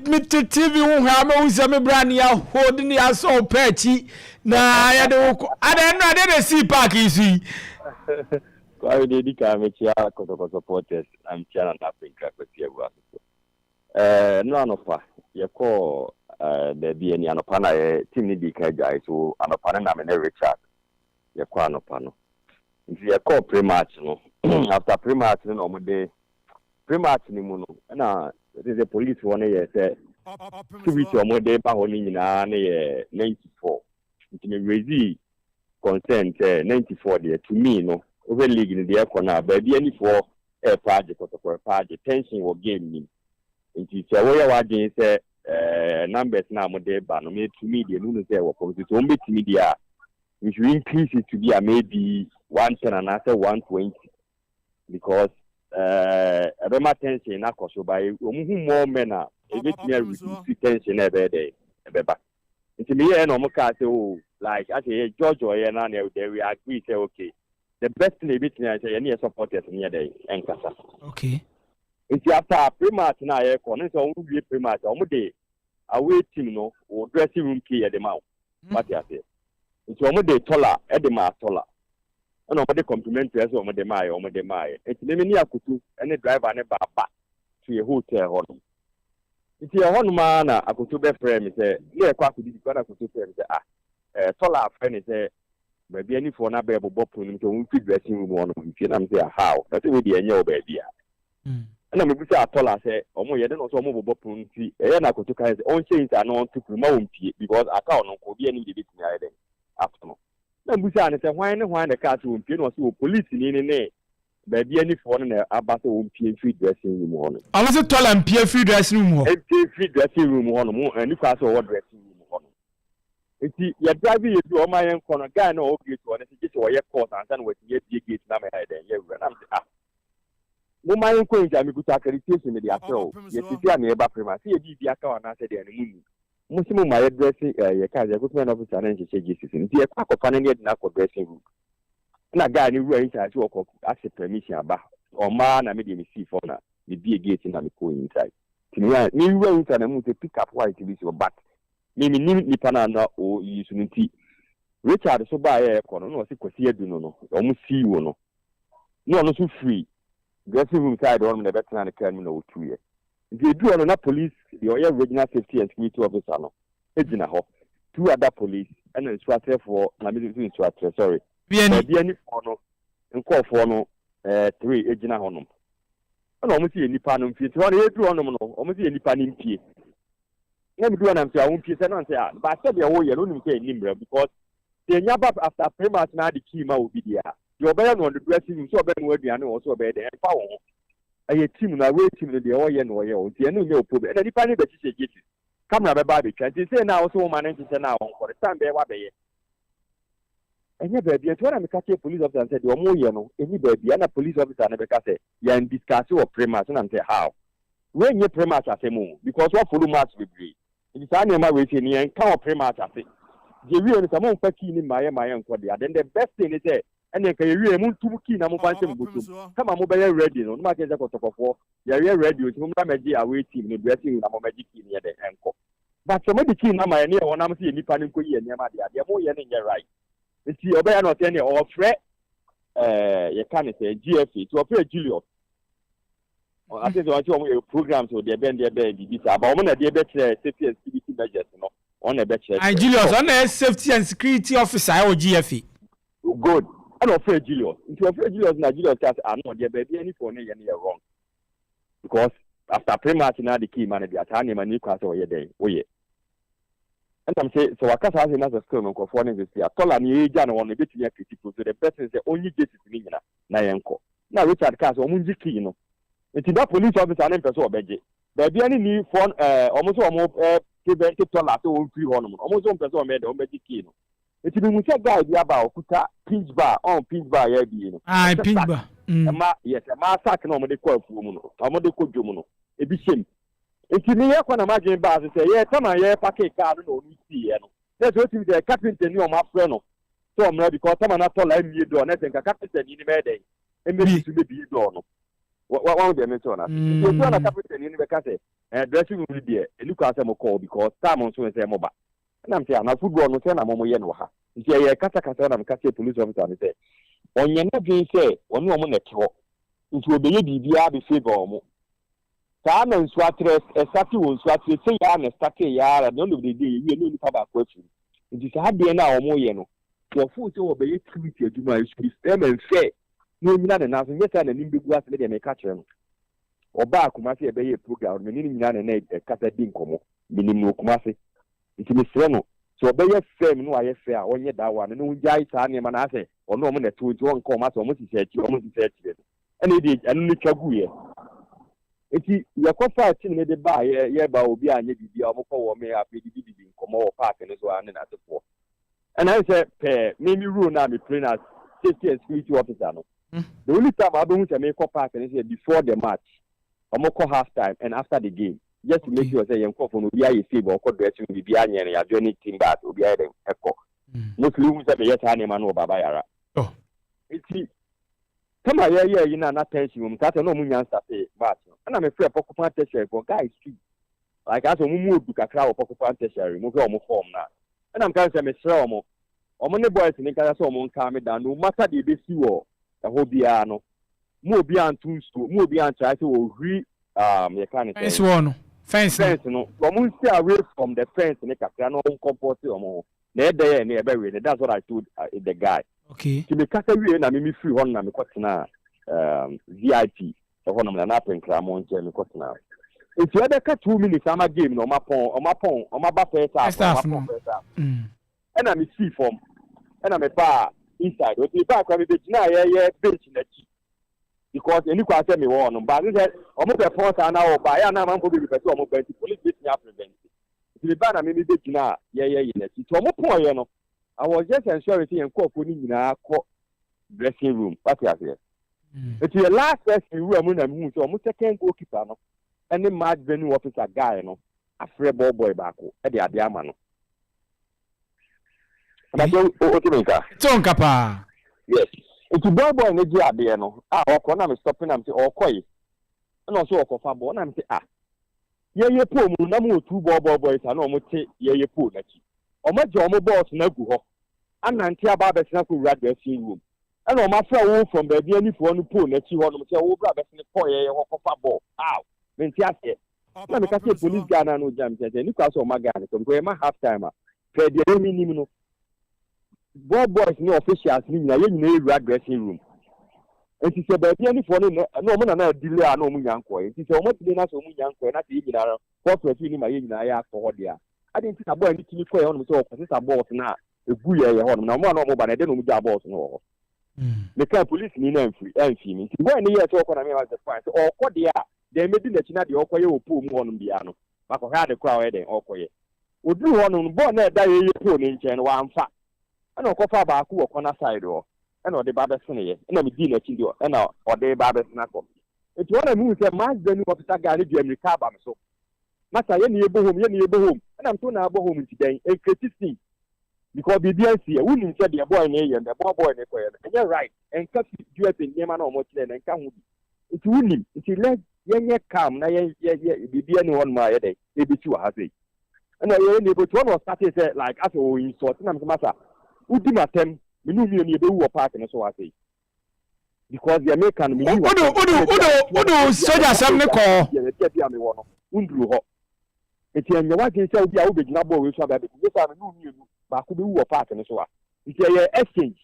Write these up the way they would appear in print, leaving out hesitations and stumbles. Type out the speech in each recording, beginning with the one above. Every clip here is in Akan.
TV who have no some brand ya holding ya so petty. Na ya do I don't see park easy. Kwa hiyo kama chia kwa supporters am chia na Africa kwa tia wa. No anopa yako the be ni anopa na team ni dika guys so anopa na me Richard yako anopa no. Nti yako pre-match no after pre-match no mo dey pre-match ni mu no na the police one here say security omo dey ba ho ni nyina na ye 94 nti me raise consent 94 there to me no over league in the corner ba bi ani for project or project tension or game ni nti say we ya wadin say numbers na mo dey ba no me to me dey no say we positive so me to me dey we should increase it to be maybe 110 and I say 120 because my tension na koso by more men a bit near reduce tension every day ebeba nti me here no mo ka say oh like I say George or here na there we agree say okay the best thing bit near say any supporters near there enkasa okay nti after pre-match na here ko no so we pre-match o mo dey away team no o dressing room key e dey ma what you say nti o mo dey tola e dey ma tola ono mo dey complimentary so o mo dey ma eti me ni akutu ene driver ne baba to a hotel ho no nti e ho no ma na akutu be frame say na e kwa akudi kwa akutu frame say tola friend say ba bia ni for na be bobo pon so we dressing room ho no nti na me say how that we dey enye o ba bia na me bi say tola say o mo ye de no so o mo bobo pon nti e na akutu kan say on change and on to ma won pie because aka no ko bia ni dey bit nya dey after no na mbusa ne se hwan ne ka so mpie no so police ni ne ba bia ni fo na aba so mpie free dressing room ho no am say tola mpie free dressing room ho free dressing room ho no mo ani kwa so dressing room ho no enti ya drive ye bi o ma yen kono guy na o gate o ne se o ye court and san what ye die gate na me den ye wura na me mo ma yen ko nja mi kuta accreditation me dey afro ye titi an ye ba prima se ye bi aka wa na se dey ani mu musimu my dressing ye ka je kutu na officer na nche Jesus nti ye kwa kofa na ne na ko dressing room na guy ni ruwa inside so ko ask permission aba o ma na me dey me see for na me bi gate na me ko inside tinwa ni ruwa inside na mu te pick up white bi so but me ni pana na o yisu nti Richard so ba ye ko no se kwasi adu no o mu see wo no no so free dressing room side on me better na kan me no 2 years the do on na police the regional safety and security officer no ejina ho 2 other police and instructor for na me instructor sorry bi ani for no nko for no 3 ejina ho no na o mo ti enipa no mpie ti ho na edu ho no no o mo ti enipa ni mpie na me do na mpie a wo mpie se na say ba se be wo ye no nim say nimra because the nyaba after pre-match na the key ma obi dia the obey no the dressing room so obey no aduane wo so obey dey fa wo aye team na we team no dey o ye no ye o tie no nye problem na nipa ni be chi gate camera be ba be twa ti say na wo so man nti na won for time be wa be ye enye ba bia to na me catch police officer say the omo ye no enye ba bia na police officer na be ka say ya discuss o prematch na say how we nye prematch asemu because what follow match be brave it say na ma we say ni en ka o prematch ase je wi ni samo mfa ki ni maye nko de then the best thing is say ene ka yewie mu ntum ki na mo fa nsem botum kama mo be ready no ma ke je kotokofo ya we ready o ti mo meji away team no dressing na mo meji ki ni de enko but so mo di ki na ma ye ne wona mo se nipa ni nko yi ene ma de mo ye ne nye right enti obe ya no te ne o fre ye kan say GFA to offer Julius o ase so ati o mo program so de ben bi sa ba o mo na de be chere safety and security measures no on na be chere Julius on na safety and security officer o GFA good and offer Julius into offer Julius na Julius says no there be any for ne wrong because after pre-match na the key man dey atani man ni kwa so ye dey oye and I'm say so akasa as na skill no for ne say atola ni eja na won be tinya critical so the person say only get it ni nyina na yenko na Richard Cass o munji key no it that police officer na person obeje ba bia ni phone omo so omo kebe tola so on free hono omo so person o me dey obeje key no eti bi mu se guy bi aba okuta pinch bar ya bi no pinch bar ma yes ma sack na omo de ko afu mu no omo de ko dwom no ebi shem eti ni ye kwa na ma gen bar se ye tama ye packet car no no si ye no na so ti de carpenter ni o ma frɛ no so omo because tama na tola mi do na se nka carpenter ni me dey e me su be bi do no One of them is on. You don't have captain in the case. Dressing room there. Look at them call because time on so and say mobile. And I'm saying, I'm football no send a momo yenoha. You say, Kata and Cassia police officer and say, on your neck, say, one woman at all. It will be the favor. Time and swatters, a statue will swat, say, I'm a statue yard at the end of the day, you know the tobacco question. It is a happy now or more, you know. Your foot will be activity to my system and say, no, not enough, and yes, and an individual may catch him. Or back, Kumasi, a bay program, meaning none and a cata dincomo, meaning no Kumasi. It is Reno. So bay a fame, no, I fair, on yet that one, and no jai, Tanya Manase, or no one at 2 commas, almost said, you almost said, and it did, and look a good. Eti yakofa tin de ba ye ba obi anye bibi omoko wo me apedi bibi nkomo park ne so ane na tefo. And I say me rule na me train as safety and security officer no. The only time I don't say me call park ne say before the match. Omoko half time and after the game. Just to make sure say yenko for no bi aye favor or dressing bibi anye na ya journey team back obi aye dem eko. Mostly we say be yet ane man no baba yara. Oh. Eti come here, you know, not tension. That's no money answer but and I'm afraid Pokemon tertiary for guys too. Like as a move to Kakao Pokemon tertiary, move on form now. And I'm going to say, Mr. Omo boys in the Casomon calm down, no matter the best you are, the whole piano. More beyond tools to move beyond try to mechanic. Fence, no. From stay away from the fence in the Cacano compost or more. Near there, near Berry. That's what I told the guy. Okay. To be Casawi and I mean, free one, I'm a VIP. On an app in Cramont, and now. If you had a 2 minutes, I'm a game, on my buffet, and I'm a sea form, and I'm a bar inside. With the back of it now, bench in the cheap. Because any question me one, but it said, almost a point an hour by an amount of the police beat me up prevent. To the banner, maybe now, yes. It's almost point, you know. I was just ensuring and call putting in our dressing room. What you have here? It's your last person who are moving to almost a second goalkeeper, no? And the match venue officer guy, no? A free ball boy back at the Adiamano. Don't capa. Yes. It's a ball boy in the Diabiano. Or Conam is stopping them to all koi. And also a cofabo, and I'm saying, ye poor Munamu, 2 ball boys, and almost say, ye poor. Or my Jomo boss, no go. And Nantia Babas, no red dressing room. And on my friend from the any for one pool, let you want to say, oh, brother, in the foyer, or football. Ow, when Tiaske. Let me catch a police gun and no jam, and you can saw my gun, so go my half timer. Play the minimum. Boy boys, no officials, mean I didn't red dressing room. And she said, but any for no man and delay, no young boy. She said, what did I so young boy, not even what was in my age, I asked for dear. I didn't think about anything for on myself, because it's a boss now. A good year, no one more, but I didn't know the boss no. The police mean and free. When the year talk on me as the price, or what they are, they may be that you know the Okoye pool on the piano. But I had a crowd in Okoye. Would you want on board that you put in chain one fat? I know Kofa Baku or Kona side or, and or the Babas Sunday, and I'm dinner to do, and or the Babas Nako. It's one of them, my venue of the guy, Jimmy Cabam. So, Master, any home, and I'm to now home today, a criticism. Because the DNC, we didn't say the boy in and the boy in and you're right. And cut you up in Yemen or Motley and come with it. It's winning. It's less young come. Now, the DN on my day. Maybe 2 happy. And I only but one was started like after we sort of matter. Who do not them? We knew you do a park and so I say. Because the American, Udo, soldiers have no call. It's in your wife can say, we are with number with some baby. Yes, I knew you. But could be a part and so on. It's a exchange.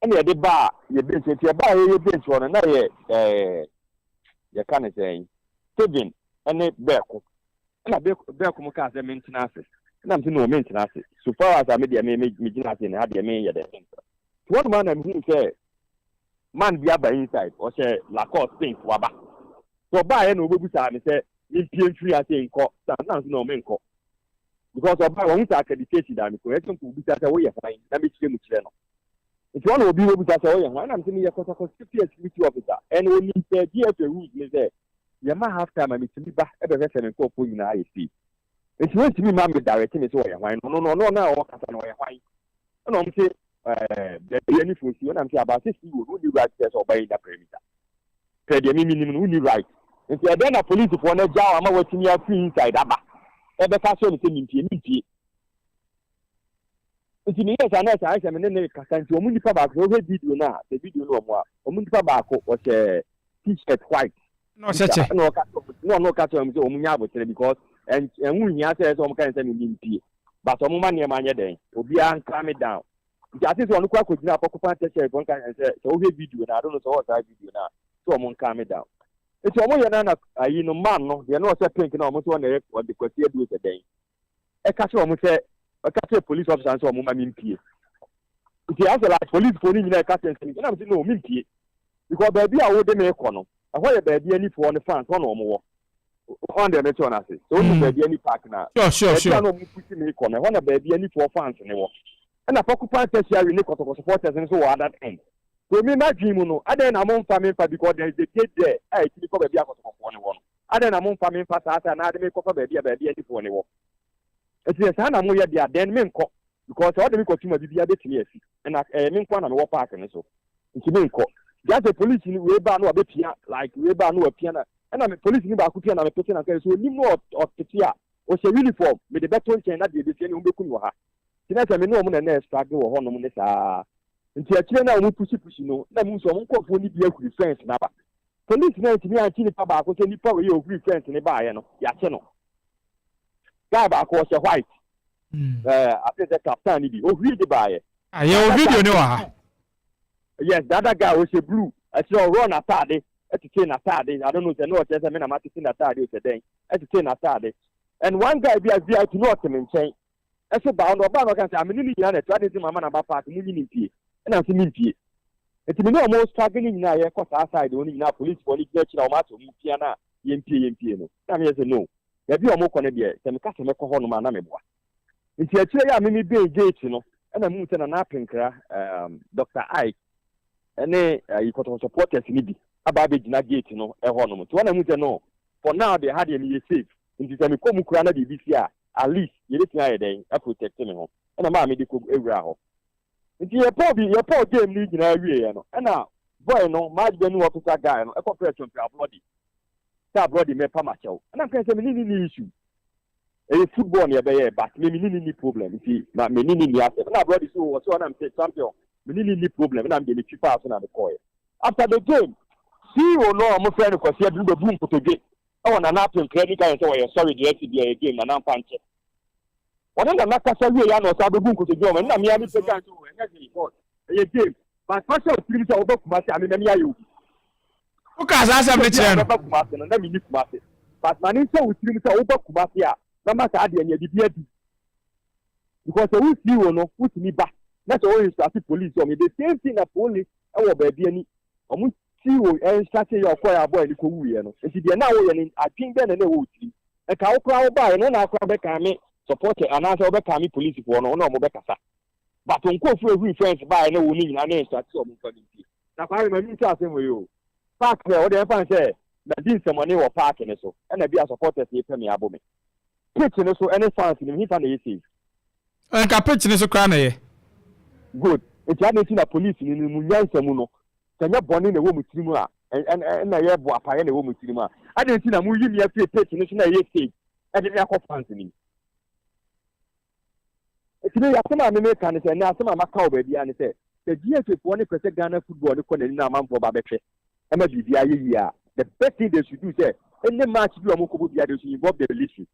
And the bar, your business, your bar, your business one another, you can't say, Steven, and a Berko. And a Berko cast the maintenance. And I'm to no maintenance. So far as I made the maintenance and had the mayor there. One man and who say, man be up by inside, or say, Lacoste thing, Waba. So by an Obusa and say, in PN3, I think, sometimes no men call. Because of my own accreditation, I'm correcting to be that way. Let me see the channel. If you want to be able to say, when I'm saying you're a security officer, and when you say, GFA rules, you say, you might have time, I'm to be back at the restaurant and call in the ISP. If you want to be mammy directing it, no, why? And I'm saying, the any food, you know, I'm saying about 60 will do right test or by the perimeter. pɛ deɛ minimum no woni right nti ɛdɛn na police for na gya ama watimi afi inside aba ɛbɛka so ne sɛ mimpie nti ne yɛ sa na sa ayɛ me ne kasa nti ɔmo nipa baako ɔhwɛ video na the video no ɔmo nipa baako ɔhyɛ t-shirt white no cheche no ka so ɔmo sɛ ɔmo nya abotere because ɛnwu hia sɛ ɔmo kan sɛ mimpie but ɔmo ma nneɛma nyɛ dɛn obi an calm me down nti ate sɛ ɔno kwa kɔgyina akɔkɔfa t-shirt ɔmo kan sɛ ɔhwɛ video na ado no sɛ ɔsa video na so ɔmo calm me down nti ɔmo yɛ na ayi no man no deɛ no ɔsɛ pink na ɔmo so ɔna ɔde kwasi adu sɛ dɛn ɛka sɛ ɔmo sɛ ɔka sɛ police officer sɛ ɔmo ma mimpie nti asɛ like police for ni nyina ɛka sɛ nsɛm na mo sɛ no mimpie because baabi a wo de me kɔ no ɛhɔ yɛ baabi ani for ne fans ɔna ɔmo wɔ on the metro na se so ɔmo baabi ani park na sure na ɔmo pusi me kɔ no ɛhɔ na baabi ani for fans ne wɔ ɛna Porcupine tertiary ne kɔtɔkɔ supporters ne so wɔ at that end so me na dream no adan na mo mfa me mfa because there is a gate there a it ko baabi akɔtɔkɔ ne wɔ no adan na mo mfa me mfa saa na ade me kɔfa baabi ani for ne wɔ eti saa na mo yɛ dia den me nkɔ because all the me kɔtuma bibia betumi asi na me nkɔ na me wɔ park ne so nti me nkɔ just the police ni we ba no abepia like we ba no apia na me police ni ba ko pia na me pete na ka so onim no ɔtete a o se uniform me de beto nchen na de betia ni o beku ni wɔ ha tina sɛ me no mo na struggle wɔ hɔ no mo ne saa nti akire na mo pushi no na mo so mo nkɔfo ni bi akuri fence na ba police na ntimi anchi ni pa ba ko se ni pa we yɛ okuri fence ne ba ayɛ no ya che no guy ba ko ɔhyɛ white after the captain ni bi o hwi de ba ayɛ ayɛ o video ni wɔ ha yes the other guy was a blue I saw run atade etite na atade I don't know say no say me na ma tete na atade o say den etite na atade and one guy be as VIP no otem nchen e so ba no kan say amini ni na try dey mama na ba park mu ni mpie na so ni mpie eti me no mo struggling na ye ko side oni na police for ni gbe kira o ma to mu pia na ye mpie no na me say no ya bi o mo ko ne de se me ka se me ko ho no ma na me boa nti akire ya me be gate no na mu say na pinkra Dr. Ike ene ikoto supporters ni bi aba be gina gate no ho no to na mu say no for now they had me safe nti say me kom kura na bi si a at least ye let me aye den a protect me ho na ma me de ko ewura ho nti ye po game ni gina wie ye no na boy no match be ni officer guy no e ko press on bloody me pa ma chew na kan say me ni issue football ne be ye but me ni problem nti ma me ni ase na bloody so na me champion me ni problem na me dey chief pass na the call after the game see o no mo friend ko see adu be boom kotodwe e wona na apin credit guy say we sorry the FCB game na mpanche wona na kasa wie ya no sa be boom kotodwe o na me ya mi pe kan so we na the report e game but pastor three say obakuma say me na me ayo o ka sa asem ne kire no obakuma say na me ni kuma say but man say we three say obakuma say a na ma sa ade anya bibia bi because we see o no we see ba that's all is as police o me the same thing na police e wo ba bia ni o mu ti wo e start your call boy ni ko wuye no nti de na wo ye ni adwin be na na wo ti e ka wo kra wo ba no na akra be ka me support ana so be ka me police for no na mo be kasa but nko fu every friends ba na wo ni nyina na start o mo fa ni ti na kwa me mi ta asem we o park e wo de fan say na din se money wo park ni so e na bia supporters e pe me abo me pitch ni so any fans ni mi fa na yesi en ka pitch ni so kra na ye good eti ade na police ni mu nyansa mu no tanya boni na wo mutirimu a na ye bo apaye na wo mutirimu a ade na mu yi mi afie pitch ni so na ye stage ade ya ko fans ni eti ya sama me kan se na sama maka o ba bia ni se the GFA for ni kwese Ghana football ni ko na ni na manfo ba betwe e ma bibia ye yi a the best thing they should do say any match bi o mo ko bo bia they should involve the police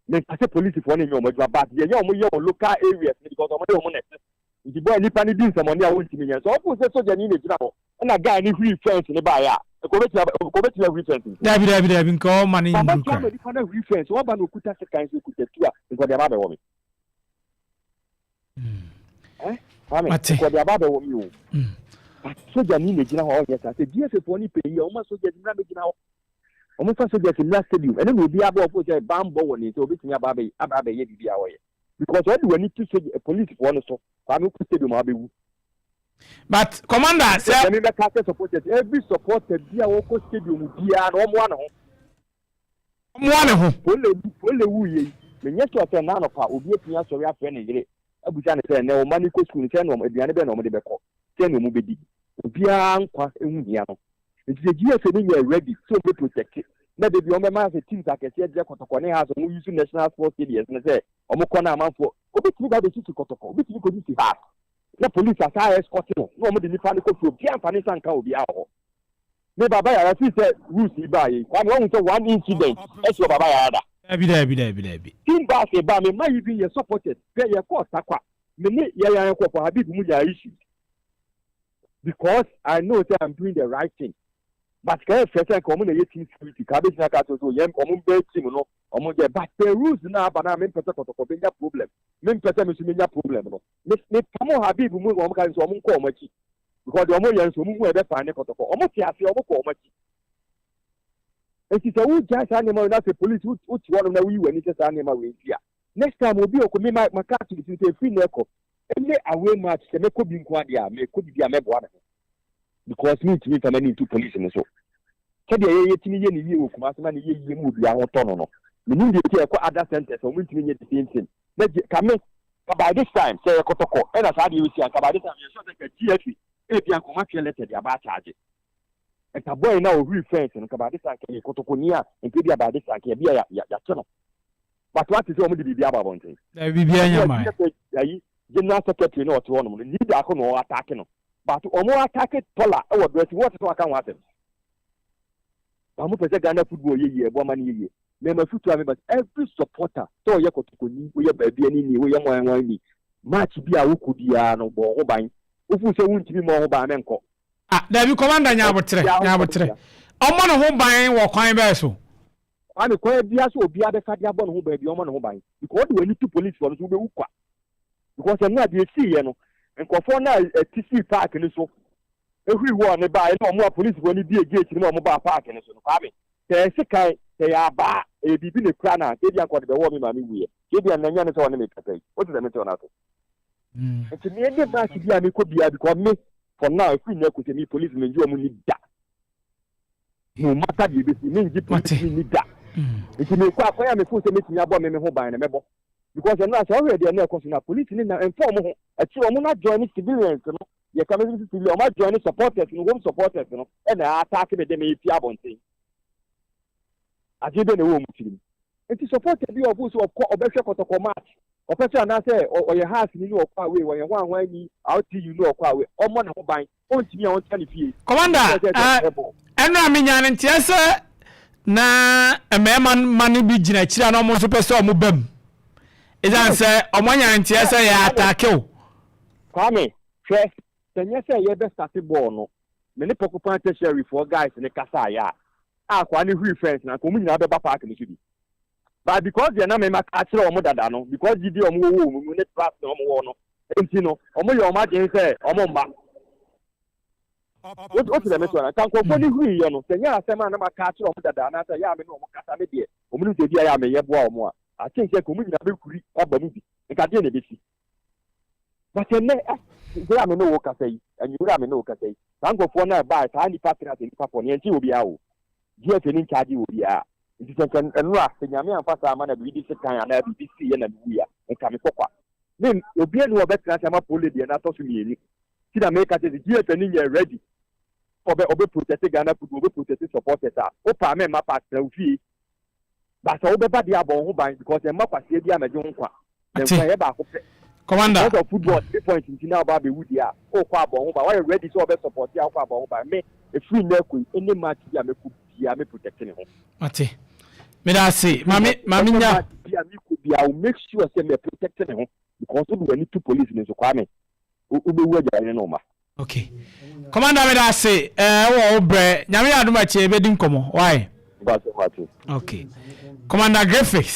me say police for ni nyomo dwa but ye nyomo ye on local areas because omo dey omo next nti boy nipa ni din samoni a wontimi nya so ofu say soldier ni gina ho na guy ni free fence ni ba ya ko beti free fence dabi nko mani ndu ka ba ka na free fence wo ba no kuta se kan se kuta tu a nko de ba be wo mi mate ko de ba be wo mi o soldier ni gina ho yes say DSA for ni pe ye o ma soldier ni na be gina ho o mo fa soldier ni na stadium ene no bi aba o say bambo wo ni so obetimi aba be ye bibia wo ye because when you need to say police for no so I'm not stadium abewu but commander say me be cast supporters every supporter bia wo ko stadium bia na omo ane ho ole wu ye me nye so say na no pa obi atumi asori afre ne yire abuja ne say na o mani ko school say no aduane be na omo de be ko say no mu be di Obia nkwa ehunhia no. Nti the GFA ni you ready so be protect. Na de bi o mema se teams akese je kotoko ne ha so mo use national sports stadiums na say o mo kọ na amanfo obetimi ba de tutu kotoko obetimi ko di ha. Na police asa escort no no mo de nipa ne ko fi obi amfani sanka obi aho. Me baba ya fi say rules ba yi kwa me won say one incident e so baba ya da. Ebi. Team back e ba me ma even ye supported pe ye ko takwa me ni ye ya ko for Habib mu ya issue because I know that I'm doing the right thing. But can first time come na team security ka be na ka so ye omo be team no omo je but the rules na ba na me pese kotoko be nya problem me pese me so me nya problem no me pamo Habib mu omo ka so omo ko omo chi because the omo ye so mu e be fa ne kotoko omo ti ase omo ko omo chi enti se wo ja sa ne ma na se police wo ti wono na wi wani se sa ne ma we fia next time obi okomi ma ka to ti se free na ko any away match se me ko bi nko ade a me ko bi a me bo ana because me to me come into police no so kede ye timi ye ni wi okuma asema ni ye mu bi a ho to no me ni dey ko other centers so me timi ye the same thing na kame by this time say kotoko e na sa dey we see by this time you sure say GFA e bi an ko ma tell letter dey about charge eta boy na o refence no by this time ke kotoko ni a nke bi about this time ke bi ya cheno but what is o mo dey bi aba bonten da bi anya mai ayi general secretary no to no ni da ko no attack no but omo attack Tola e wo dress what to aka watem amu pese Ghana football ye ebo ma ni ye me ma futu ame but every supporter so ye kotoko ni wo ye ba bia ni wo ye nwan ni match bi a wo kudia no bo ho ban ofu se wuntimi mo ho ban menko da bi commander nya abotre omo no ho ban wo kwan ba so ami kwa bia so obi abefa dia bo no ho ba bi omo no ho ban because we need to police for so be ukwa because na dey see ye no nkofo na TC park ni so ehuri wo ne ba na omo police wo ni die gate ni omo ba park ni so no kwa me te sikai te ya ba e bibi ne kra na e bia kwode be wo me ma me wuye e bia na nya ne so ne me kata what is the matter na to enti me dey ba si bia me ko bia because me for now if we na ko me police me nju omo ni da no matter the be me nji police ni da enti me kwa ya me fo se me tinya bo me ho ban na me bo because na so already na ko na police ni na inform ho ati omo na join civilians no ye come to civilians omo join supporters no home supporters no e na attack me dem e pia bonten ati be na wo mu tiri enti supporter bi obu so obehwe kotoko match opese na say oye house ni no kwa we oye hwan ni out you no kwa we omo na ho ban ontimi a on tani fie commander enu amenya ne ntiese na emema mani bi gina kira na omo so pese omo bam izan say omonya ntiese ya attack o kwame hwe tenye say ye be start ball no me ne pokupan tertiary for guys ne kasa ya akwa ni free friends na ko mu nyina be ba park ni bi but because they na me maka kire omo dada no because gidi omo wo mu ne trust no omo wo no enti no omo ye omo agen say omo mba what the matter na kan ko fo ni hui ye no tenye asema na maka kire omo dada na say ya me no omo kasa me de omo ni de ya me ye boa omo a atin say ko mu nyina be kuri aba mu bi nka de na be si but ene gura me no wo kasa yi anyi gura me no wo kasa yi kan ko fo na ba ta ni patria te ni papo ni enti obi a wo GFA ni charge obi a nti kan enura se nyame amfasa ama na bi se kan ana bi si ye na bi ya nka me kokwa nem obi enu obetra se ama pole de na to so mieni ti na make it GFA ni ye ready obe protect Ghana football obe protect supporters a o pa me ma pa tra ufie ba so obe ba dia abon ho ban because e ma kwase bi amaje ho kwa den kwa ye ba ko commander of football 3 points in now ba be wudi a o kwa abon ho ba why ready so obe support ya kwa abon ho ba me e free na ko any match bi a me ku bia me protect ne ho ate me da say mami nya bia me ku bia o make sure say me protect ne ho because we need to police ne so kwa me o be wu aja ne no ma okay commander me da say wo bre nyame aduma che be di nkomo why ba so okay commander Graphics